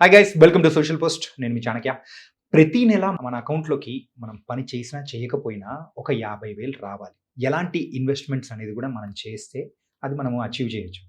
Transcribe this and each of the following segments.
Hi guys, welcome to social post. నేను మీ చాణక్య. ప్రతి నెల మన అకౌంట్లోకి మనం పని చేసినా చేయకపోయినా ఒక 50,000 రావాలి. ఎలాంటి ఇన్వెస్ట్మెంట్స్ అనేది కూడా మనం చేస్తే అది మనము అచీవ్ చేయొచ్చు.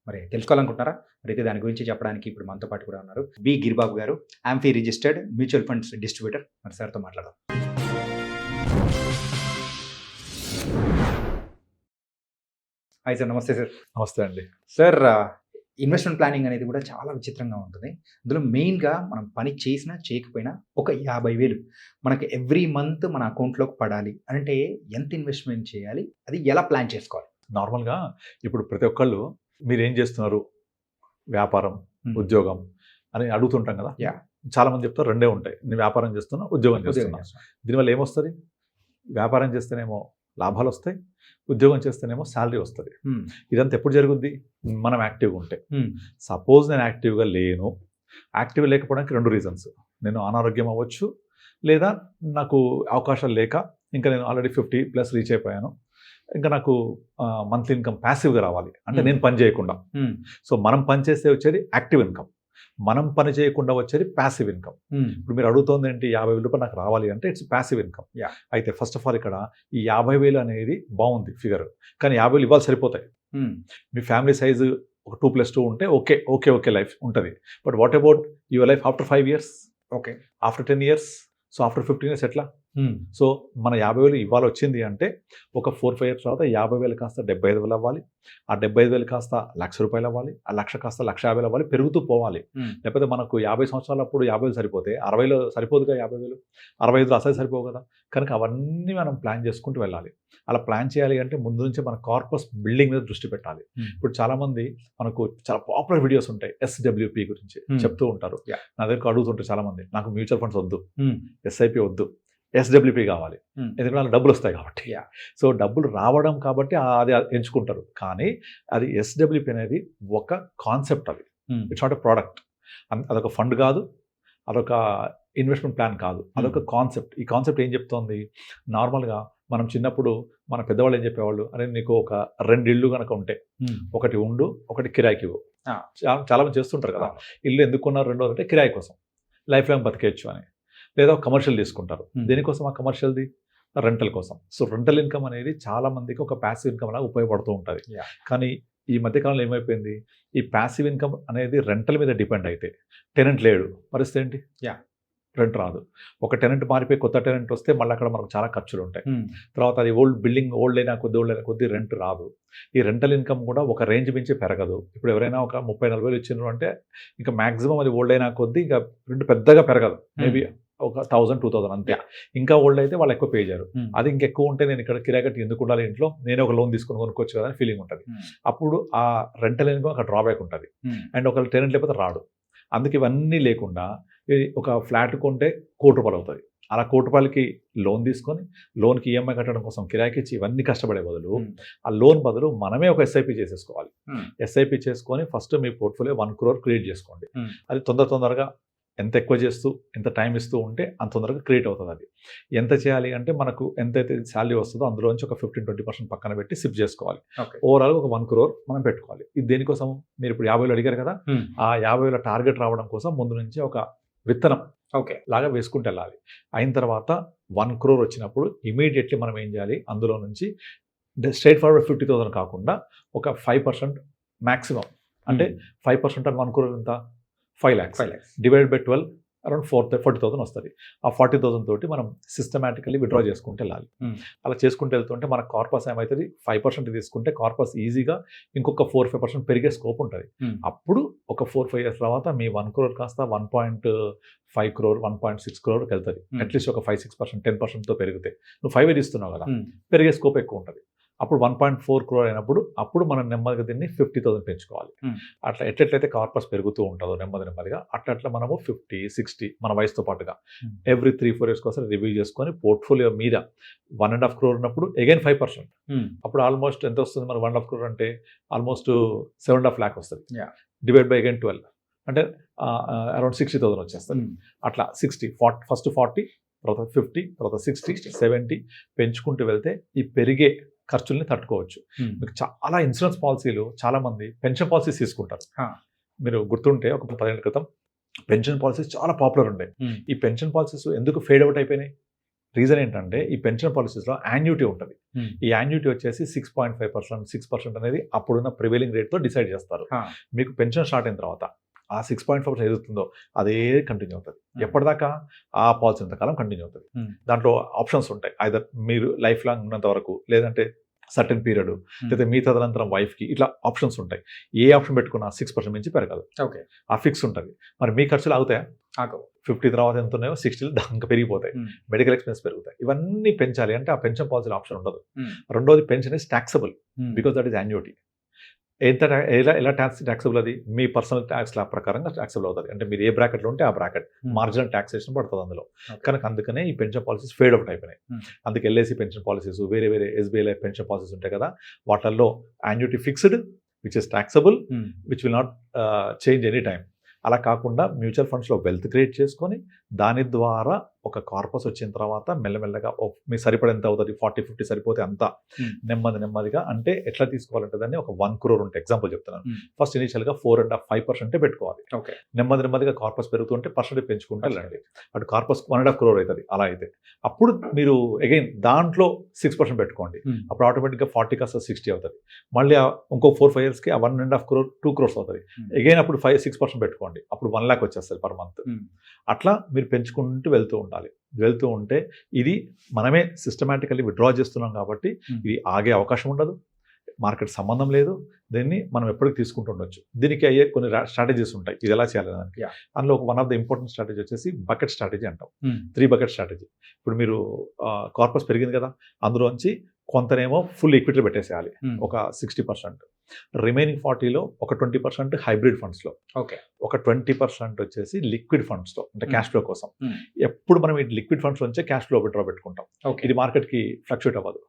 మరి తెలుసుకోవాలనుకుంటున్నారా? మరైతే దాని గురించి చెప్పడానికి ఇప్పుడు మనతో పాటు కూడా ఉన్నారు బి గిరిబాబు గారు, amphi registered mutual funds distributor. మరి సార్తో మాట్లాడదాం. హాయ్ సార్, నమస్తే సార్. నమస్తే అండి. సార్, ఇన్వెస్ట్మెంట్ ప్లానింగ్ అనేది కూడా చాలా విచిత్రంగా ఉంటుంది. అందులో మెయిన్గా మనం పని చేసినా చేయకపోయినా ఒక 50,000 మనకి ఎవ్రీ మంత్ మన అకౌంట్లోకి పడాలి అంటే ఎంత ఇన్వెస్ట్మెంట్ చేయాలి, అది ఎలా ప్లాన్ చేసుకోవాలి? నార్మల్గా ఇప్పుడు ప్రతి ఒక్కళ్ళు మీరు ఏం చేస్తున్నారు, వ్యాపారం, ఉద్యోగం అని అడుగుతుంటాం కదా. చాలా మంది చెప్తారు రెండే ఉంటాయి, నేను వ్యాపారం చేస్తున్నా, ఉద్యోగం చేస్తున్నా. దీనివల్ల ఏమొస్తుంది? వ్యాపారం చేస్తేనేమో లాభాలు వస్తాయి, ఉద్యోగం చేస్తేనేమో శాలరీ వస్తుంది. ఇదంతా ఎప్పుడు జరుగుద్ది? మనం యాక్టివ్గా ఉంటే. సపోజ్ నేను యాక్టివ్గా లేను, యాక్టివ్ లేకపోవడానికి 2 రీజన్స్. నేను అనారోగ్యం అవ్వచ్చు, లేదా నాకు అవకాశాలు లేక ఇంకా నేను ఆల్రెడీ 50+ రీచ్ అయిపోయాను, ఇంకా నాకు మంత్లీ ఇన్కమ్ ప్యాసివ్గా రావాలి అంటే నేను పని చేయకుండా. సో మనం పని చేస్తే వచ్చేది యాక్టివ్ ఇన్కమ్, మనం పని చేయకుండా వచ్చేది ప్యాసివ్ ఇన్కమ్. ఇప్పుడు మీరు అడుగుతోంది ఏంటి, 50,000 రూపాయలు నాకు రావాలి అంటే ఇట్స్ ప్యాసివ్ ఇన్కమ్. అయితే ఫస్ట్ ఆఫ్ ఆల్ ఇక్కడ ఈ 50,000 అనేది బాగుంది ఫిగర్, కానీ 50,000 ఇవ్వాలి సరిపోతాయి. మీ ఫ్యామిలీ సైజు ఒక 2+2 ఉంటే ఓకే ఓకే ఓకే లైఫ్ ఉంటుంది. But what about your life after 5 years, okay, after 10 years, so after 15 years ఎట్లా? సో మన 50,000 ఇవ్వాలి వచ్చింది అంటే ఒక 4-5 years తర్వాత 50,000 కాస్త 75,000 అవ్వాలి, ఆ 75,000 కాస్త ₹1,00,000 అవ్వాలి, ఆ 1,00,000 కాస్త 1,50,000 అవ్వాలి, పెరుగుతూ పోవాలి. లేకపోతే మనకు 50 సంవత్సరాలప్పుడు 50,000 సరిపోతే 60,000 సరిపోదుగా, 50,000 65,000 అసలు సరిపోవు కదా. కనుక అవన్నీ మనం ప్లాన్ చేసుకుంటూ వెళ్ళాలి. అలా ప్లాన్ చేయాలి అంటే ముందు నుంచి మన కార్పస్ బిల్డింగ్ మీద దృష్టి పెట్టాలి. ఇప్పుడు చాలామంది మనకు చాలా పాపులర్ వీడియోస్ ఉంటాయి SWP గురించి చెప్తూ ఉంటారు. నా దగ్గరకు అడుగుతుంటారు చాలామంది, నాకు మ్యూచువల్ ఫండ్స్ వద్దు, SIP వద్దు, SWP కావాలి, ఎందుకంటే డబ్బులు వస్తాయి కాబట్టి. సో డబ్బులు రావడం కాబట్టి అది ఎంచుకుంటారు. కానీ అది SWP అనేది ఒక కాన్సెప్ట్, అది ఇట్స్ నాట్ ఎ ప్రోడక్ట్. అదొక ఫండ్ కాదు, అదొక ఇన్వెస్ట్మెంట్ ప్లాన్ కాదు, అదొక కాన్సెప్ట్. ఈ కాన్సెప్ట్ ఏం చెప్తోంది? నార్మల్గా మనం చిన్నప్పుడు మన పెద్దవాళ్ళు ఏం చెప్పేవాళ్ళు, అరే నీకు ఒక 2 ఇళ్ళు కనుక ఉంటే ఒకటి ఉండు, ఒకటి కిరాయికి ఇవ్వు. చాలా మంది చేస్తుంటారు కదా, ఇల్లు ఎందుకు కొన్నారు, 2 అంటే కిరాయి కోసం, లైఫ్ లాంగ్ బతికేయచ్చు అని. లేదా కమర్షియల్ తీసుకుంటారు, దేనికోసం? ఆ కమర్షియల్ది రెంటల్ కోసం. సో రెంటల్ ఇన్కమ్ అనేది చాలా మందికి ఒక ప్యాసివ్ ఇన్కమ్ లాగా ఉపయోగపడుతూ ఉంటుంది. కానీ ఈ మధ్యకాలంలో ఏమైపోయింది, ఈ ప్యాసివ్ ఇన్కమ్ అనేది రెంటల్ మీద డిపెండ్ అయితే, టెనెంట్ లేడు, పరిస్థితి ఏంటి? రెంట్ రాదు. ఒక టెనెంట్ మారిపోయి కొత్త టెనెంట్ వస్తే మళ్ళీ అక్కడ మనకు చాలా ఖర్చులు ఉంటాయి. తర్వాత అది బిల్డింగ్ ఓల్డ్ అయినా కొద్ది రెంట్ రాదు. ఈ రెంటల్ ఇన్కమ్ కూడా ఒక రేంజ్ మించి పెరగదు. ఇప్పుడు ఎవరైనా ఒక 30-40 ఇచ్చినారు అంటే ఇంకా మ్యాక్సిమం అది ఓల్డ్ అయినా కొద్దీ ఇంకా రెంట్ పెద్దగా పెరగదు, మేబీ ఒక 1,000-2,000 అంతే. ఇంకా ఓల్డ్ అయితే వాళ్ళు ఎక్కువ పే చేయరు. అది ఇంకెక్కువ ఉంటే నేను ఇక్కడ కిరాయి కట్టి ఎందుకు ఉండాలి, ఇంట్లో నేనే ఒక లోన్ తీసుకొని కొనుక్కోవచ్చు కదా అని ఫీలింగ్ ఉంటుంది. అప్పుడు ఆ రెంటల్ ఇన్కమ్ అక్కడ డ్రాబ్యాక్ ఉంటుంది. అండ్ ఒక టెనెంట్ లేకపోతే రాడు. అందుకే ఇవన్నీ లేకుండా ఒక ఫ్లాట్ కొంటే ₹1,00,00,000 అవుతుంది. అలా ₹1,00,00,000కి లోన్ తీసుకొని లోన్కి EMI కట్టడం కోసం కిరాయికి ఇచ్చి ఇవన్నీ కష్టపడే బదులు ఆ లోన్ బదులు మనమే ఒక SIP చేసేసుకోవాలి. SIP చేసుకొని ఫస్ట్ మీ పోర్ట్ఫోలియో 1 crore క్రియేట్ చేసుకోండి. అది తొందరగా ఎంత ఎక్కువ చేస్తూ ఎంత టైం ఇస్తూ ఉంటే అంత తొందరగా క్రియేట్ అవుతుంది. అది ఎంత చేయాలి అంటే మనకు ఎంతైతే శాలరీ వస్తుందో అందులోంచి ఒక 15-20% పక్కన పెట్టి సిప్ చేసుకోవాలి. ఓవరాల్ ఒక 1 crore మనం పెట్టుకోవాలి. ఇది దేనికోసం? మీరు ఇప్పుడు 50,000 అడిగారు కదా, ఆ 50,000 టార్గెట్ రావడం కోసం ముందు నుంచి ఒక విత్తనం లాగా వేసుకుంటూ వెళ్ళాలి. అయిన తర్వాత 1 crore వచ్చినప్పుడు ఇమీడియట్లీ మనం ఏం చేయాలి, అందులో నుంచి స్ట్రైట్ ఫార్వర్డ్ 50,000 కాకుండా ఒక 5% మ్యాక్సిమం, అంటే 5% అని 1 crore ఎంత? 5 lakhs డివైడ్ బై 12 అరౌండ్ 40,000 వస్తుంది. ఆ 40,000 తోటి మనం సిస్టమేటికల్లీ విత్డ్రా చేసుకుంటూ వెళ్ళాలి. అలా చేసుకుంటూ వెళ్తుంటే మన కార్పస్ ఏమవుతుంది, 5% తీసుకుంటే కార్పస్ ఈజీగా ఇంకొక 4-5% పెరిగే స్కోప్ ఉంటుంది. అప్పుడు ఒక 4-5 years తర్వాత మీ 1 crore కాస్త 1.5 crore 1.6 crore వెళ్తుంది. అట్లీస్ట్ ఒక 5-6% 10%తో పెరిగితే, నువ్వు 5 ఇస్తున్నావు కదా, పెరిగే స్కోప్ ఎక్కువ ఉంటుంది. అప్పుడు 1.4 crore అయినప్పుడు అప్పుడు మనం నెమ్మదిగా దీన్ని 50,000 పెంచుకోవాలి. అట్లా ఎట్లయితే కార్పస్ పెరుగుతూ ఉంటుందో నెమ్మదిగా అట్లా మనము 50-60 మన వయసుతో పాటుగా ఎవ్రీ 3-4 years కోసం రివ్యూ చేసుకొని పోర్ట్ఫోలియో మీద 1.5 crore ఉన్నప్పుడు అగైన్ 5%, అప్పుడు ఆల్మోస్ట్ ఎంత వస్తుంది మన 1.5 crore అంటే ఆల్మోస్ట్ 7.5 lakh వస్తుంది. డివైడ్ బై అగైన్ 12 అంటే అరౌండ్ 60,000 వచ్చేస్తుంది. అట్లా 60 ఫస్ట్ 40 తర్వాత 50 తర్వాత 60 70 పెంచుకుంటూ వెళ్తే ఈ పెరిగే ఖర్చుల్ని తట్టుకోవచ్చు. మీకు చాలా ఇన్సూరెన్స్ పాలసీలు, చాలా మంది పెన్షన్ పాలసీస్ తీసుకుంటారు. మీరు గుర్తుంటే ఒక 10 ఏళ్ల క్రితం పెన్షన్ పాలసీస్ చాలా పాపులర్ ఉండే. ఈ పెన్షన్ పాలసీస్ ఎందుకు ఫేడ్ అవుట్ అయిపోయినాయి? రీజన్ ఏంటంటే ఈ పెన్షన్ పాలసీస్లో యాన్యుటీ ఉంటుంది. ఈ యాన్యుటీ వచ్చేసి 6.5%, 6% అనేది అప్పుడున్న ప్రివైలింగ్ రేట్తో డిసైడ్ చేస్తారు. మీకు పెన్షన్ స్టార్ట్ అయిన తర్వాత ఆ 6.5% ఏదవుతుందో అదే కంటిన్యూ అవుతుంది. ఎప్పటిదాకా? ఆ పాలసీ ఇంతకాలం కంటిన్యూ అవుతుంది. దాంట్లో ఆప్షన్స్ ఉంటాయి. ఐదర్ మీరు లైఫ్ లాంగ్ ఉన్నంత వరకు, లేదంటే సర్టెన్ పీరియడ్, లేదా మీ తదనంతరం వైఫ్కి, ఇట్లా ఆప్షన్స్ ఉంటాయి. ఏ ఆప్షన్ పెట్టుకున్నా 6% నుంచి పెరగదు. ఓకే, ఆ ఫిక్స్ ఉంటుంది. మరి మీ ఖర్చులు ఆగుతాయా? ఆగవు. 50 తర్వాత ఎంత ఉన్నాయో 60 ఇంకా పెరిగిపోతాయి. మెడికల్ ఎక్స్పెన్స్ పెరుగుతాయి. ఇవన్నీ పెంచాలి అంటే ఆ పెన్షన్ పాలసీలో ఆప్షన్ ఉండదు. రెండోది, pension is taxable because that is annuity. ఎలా ట్యాక్సబుల్? అది మీ పర్సనల్ ట్యాక్స్ లా ప్రకారంగా ట్యాక్సబుల్ అవుతుంది. అంటే మీరు ఏ బ్రాకెట్లో ఉంటే ఆ బ్రాకెట్ మార్జినల్ ట్యాక్సేషన్ పడుతుంది అందులో. కనుక అందుకనే ఈ పెన్షన్ పాలసీస్ ఫేడ్ అవుట్ అయిపోయినాయి. అందుకే ఎల్ఐసి పెన్షన్ పాలసీస్, వేరే వేరే ఎస్బీఐ లైఫ్ పెన్షన్ పాలసీస్ ఉంటాయి కదా, వాటిల్లో annuity fixed which is taxable, which will not change any time. అలా కాకుండా మ్యూచువల్ ఫండ్స్లో వెల్త్ క్రియేట్ చేసుకొని దాని ద్వారా ఒక కార్పస్ వచ్చిన తర్వాత మెల్లమెల్లగా మీ సరిపడ ఎంత అవుతుంది, 40-50 సరిపోతే అంతా నెమ్మదిగా, అంటే ఎట్లా తీసుకోవాలంటే దాన్ని ఒక 1 crore ఉంటే ఎగ్జాంపుల్ చెప్తున్నాను. ఫస్ట్ ఇనిషియల్గా 4.5% పెట్టుకోవాలి. నెమ్మదిగా కార్పస్ పెరుగుతుంటే పర్సెంటేజ్ పెంచుకుంటే వెళ్ళండి. అటు కార్పస్ 1.5 crore అవుతుంది. అలా అయితే అప్పుడు మీరు అగైన్ దాంట్లో 6% పెట్టుకోండి. అప్పుడు ఆటోమేటిక్గా 40 కాస్త 60 అవుతుంది. మళ్ళీ ఇంకో 4-5 yearsకి 1.5 crore 2 crores అవుతుంది. అగైన్ అప్పుడు 6% పెట్టుకోండి. అప్పుడు 1 lakh వచ్చేస్తుంది పర్ మంత్. అట్లా మీరు పెంచుకుంటూ వెళ్తూ ఉంటే ఇది మనమే సిస్టమేటికల్లీ విత్డ్రా చేస్తున్నాం కాబట్టి ఇది ఆగే అవకాశం ఉండదు. మార్కెట్ సంబంధం లేదు. దీన్ని మనం ఎప్పటికీ తీసుకుంటూ ఉండొచ్చు. దీనికి అయ్యే కొన్ని స్ట్రాటజీస్ ఉంటాయి. ఇది ఎలా చేయాలి దానికి. అందులో one of the important strategy వచ్చేసి బకెట్ స్ట్రాటజీ అంటాం. 3 bucket స్ట్రాటజీ. ఇప్పుడు మీరు కార్పస్ పెరిగింది కదా, అందులోంచి కొంతనేమో ఫుల్ ఈక్విటీ పెట్టేసేయాలి, ఒక 60%. రిమైనింగ్ 40లో ఒక 20% హైబ్రిడ్ ఫండ్స్లో, ఒక 20% వచ్చేసి లిక్విడ్ ఫండ్స్లో, అంటే క్యాష్ ఫ్లో కోసం. ఎప్పుడు మనం ఈ లిక్విడ్ ఫండ్స్ నుంచే క్యాష్ ఫ్లో విత్డ్రా పెట్టుకుంటాం. ఇది మార్కెట్కి ఫ్లక్చుయేట్ అవ్వదు.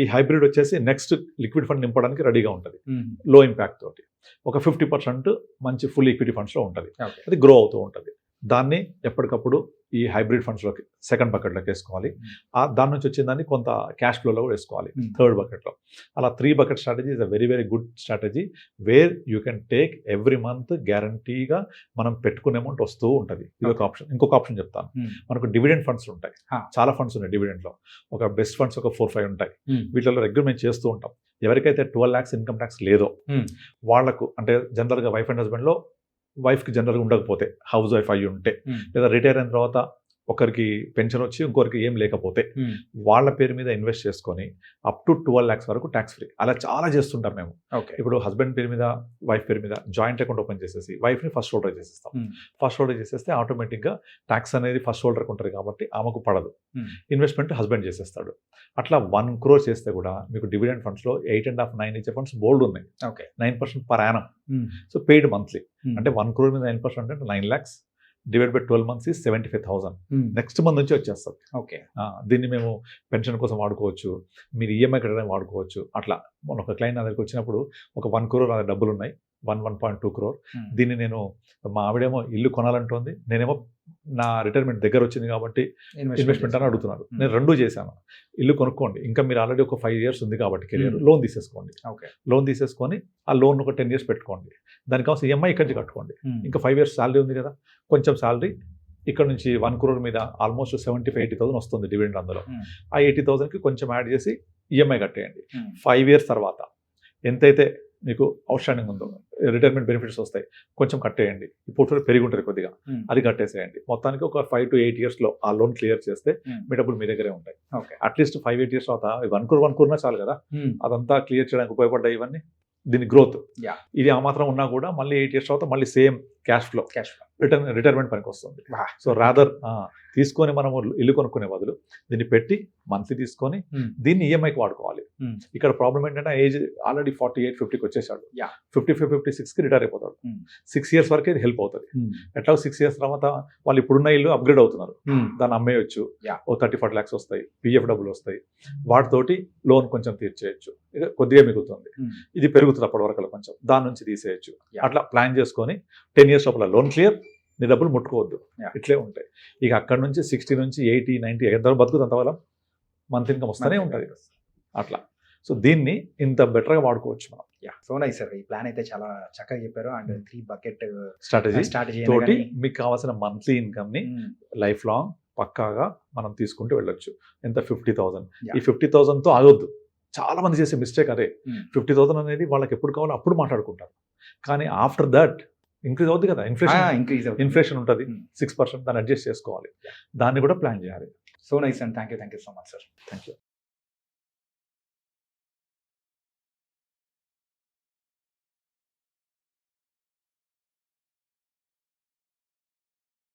ఈ హైబ్రిడ్ వచ్చేసి నెక్స్ట్ లిక్విడ్ ఫండ్ నింపడానికి రెడీగా ఉంటుంది, లో ఇంపాక్ట్ తోటి. ఒక 50% మంచి ఫుల్ ఈక్విటీ ఫండ్స్లో ఉంటుంది. అది గ్రో అవుతూ ఉంటుంది. దాన్ని ఎప్పటికప్పుడు ఈ హైబ్రిడ్ ఫండ్స్లోకి సెకండ్ బకెట్లోకి వేసుకోవాలి. దాని నుంచి వచ్చిన దాన్ని కొంత క్యాష్ ఫ్లోలో కూడా వేసుకోవాలి థర్డ్ బకెట్లో. అలా 3 bucket strategy is a very very good strategy where you can take every month గ్యారంటీగా మనం పెట్టుకునే అమౌంట్ వస్తూ ఉంటుంది. ఇది ఒక ఆప్షన్. ఇంకొక ఆప్షన్ చెప్తాను. మనకు డివిడెండ్ ఫండ్స్ ఉంటాయి, చాలా ఫండ్స్ ఉన్నాయి డివిడెండ్లో. ఒక బెస్ట్ ఫండ్స్ ఒక 4-5 ఉంటాయి. వీటిలో రెగ్యులర్ మేము చేస్తూ ఉంటాం. ఎవరికైతే 12 lakhs ఇన్కమ్ ట్యాక్స్ లేదో వాళ్లకు, అంటే జనరల్గా వైఫ్ అండ్ హస్బెండ్లో వైఫ్కి జనరల్గా ఉండకపోతే, హౌస్ వైఫ్ అయ్యి ఉంటే, లేదా రిటైర్ అయిన తర్వాత ఒకరికి పెన్షన్ వచ్చి ఇంకొకరికి ఏం లేకపోతే వాళ్ళ పేరు మీద ఇన్వెస్ట్ చేసుకొని అప్ టు 12 lakhs వరకు ట్యాక్స్ ఫ్రీ. అలా చాలా చేస్తుంటాం మేము. ఇప్పుడు హస్బెండ్ పేరు మీద, వైఫ్ పేరు మీద జాయింట్ అకౌంట్ ఓపెన్ చేసేసి వైఫ్ని ఫస్ట్ హోల్డర్ చేసేస్తాం. ఫస్ట్ హోల్డర్ చేసేస్తే ఆటోమేటిక్గా ట్యాక్స్ అనేది ఫస్ట్ హోల్డర్కి ఉంటుంది కాబట్టి ఆమెకు పడదు. ఇన్వెస్ట్మెంట్ హస్బెండ్ చేసేస్తాడు. అట్లా 1 crore చేస్తే కూడా మీకు డివిడెండ్ ఫండ్స్లో 8.5-9 ఇచ్చే ఫండ్స్ బోల్డ్ ఉన్నాయి. 9% per annum. So paid monthly. అంటే 1 crore మీద 9% అంటే 9 lakhs divide by 12 months is 75,000. Next month నుంచి వచ్చేస్తుంది. దీన్ని మేము పెన్షన్ కోసం వాడుకోవచ్చు, మీరు ఈఎంఐ కట్టడానికి వాడుకోవచ్చు. అట్లా మన ఒక క్లయింట్ నా దగ్గరికి వచ్చినప్పుడు ఒక 1 crore నా డబ్బులు ఉన్నాయి, 1.2 crore. దీన్ని నేను, మా ఆవిడేమో ఇల్లు కొనాలంటోంది, నేనేమో నా రిటైర్మెంట్ దగ్గర వచ్చింది కాబట్టి ఇన్వెస్ట్మెంట్ అని అడుగుతున్నారు. నేను రెండూ చేశాను. ఇల్లు కొనుక్కోండి, ఇంకా మీరు ఆల్రెడీ ఒక 5 years ఉంది కాబట్టి కెరియర్, లోన్ తీసేసుకోండి. లోన్ తీసేసుకొని ఆ లోన్ ఒక 10 years పెట్టుకోండి. దానికోసం ఈఎంఐ ఇక్కడి నుంచి కట్టుకోండి. ఇంకా 5 years శాలరీ ఉంది కదా, కొంచెం శాలరీ ఇక్కడ నుంచి 1 crore మీద ఆల్మోస్ట్ 75,000-80,000 వస్తుంది డివిడెండ్. అందులో ఆ 80,000కి కొంచెం యాడ్ చేసి ఈఎంఐ కట్టేయండి. 5 years తర్వాత ఎంతైతే మీకు అవుట్స్టాండింగ్ ఉందో, రిటైర్మెంట్ బెనిఫిట్స్ వస్తాయి, కొంచెం కట్టేయండి. ఈ పోర్ట్ఫోలియో పెరిగి ఉంటుంది కొద్దిగా, అది కట్టేసేయండి. మొత్తానికి ఒక 5 to 8 yearsలో ఆ లోన్ క్లియర్ చేస్తే మీ డబ్బులు మీ దగ్గరే ఉంటాయి. అట్లీస్ట్ 5-8 years తర్వాత 1 crore చాలు కదా, అదంతా క్లియర్ చేయడానికి ఉపయోగపడ్డాయి ఇవన్నీ. దీని గ్రోత్ ఇది ఆ మాత్రం ఉన్నా కూడా మళ్ళీ 8 years తర్వాత మళ్ళీ సేమ్ క్యాష్ ఫ్లో రిటైర్మెంట్ పనికి వస్తుంది. సో రాదర్ తీసుకొని మనము ఇల్లు కొనుక్కునే బదులు దీన్ని పెట్టి మంత్లీ తీసుకొని దీన్ని ఈఎంఐకి వాడుకోవాలి. ఇక్కడ ప్రాబ్లం ఏంటంటే ఏజ్ ఆల్రెడీ 48-50కి వచ్చేసాడు, 55-56కి రిటైర్ అయిపోతాడు. 6 years వరకు ఇది హెల్ప్ అవుతుంది. ఎట్లా 6 years తర్వాత వాళ్ళు ఇప్పుడున్న ఇల్లు అప్గ్రేడ్ అవుతున్నారు, దాన్ని అమ్మేయచ్చు, ఓ 30-40 lakhs వస్తాయి, పిఎఫ్ డబ్బులు వస్తాయి, వాటితోటి లోన్ కొంచెం తీర్చేయచ్చు, కొద్దిగా మిగులుతుంది. ఇది పెరుగుతుంది అప్పటి వరకు కొంచెం, దాని నుంచి తీసేయచ్చు. అట్లా ప్లాన్ చేసుకొని 10 years లోపల లోన్ క్లియర్, నీ డబ్బులు ముట్టుకోవద్దు, ఇట్లే ఉంటాయి. ఇక అక్కడ నుంచి 60 నుంచి 80-90 ఎంత బతుకుతుంది అంతవల్ల మంత్ ఇన్కమ్ వస్తూనే ఉంటుంది అట్లా. సో దీన్ని ఇంత బెటర్గా వాడుకోవచ్చు మనం. So nice sir. ఈ ప్లాన్ అయితే చాలా చక్కగా చెప్పారు. అండ్ 3 బకెట్ స్ట్రాటజీ తోటి మీకు కావాల్సిన మంత్లీ ఇన్కమ్ని లైఫ్ లాంగ్ పక్కాగా మనం తీసుకుంటూ వెళ్ళొచ్చు. ఎంత 50,000. ఈ 50,000తో ఆగొద్దు. చాలా మంది చేసే మిస్టేక్ అదే. 50,000 అనేది వాళ్ళకి ఎప్పుడు కావాలో అప్పుడు మాట్లాడుకుంటారు. కానీ ఆఫ్టర్ దట్ ఇంక్రీజ్ అవుతుంది కదా, ఇన్ఫ్లేషన్ ఉంటుంది 6%, దాన్ని అడ్జస్ట్ చేసుకోవాలి. దాన్ని కూడా ప్లాన్ చేయాలి. So nice and thank you so much sir. Thank you.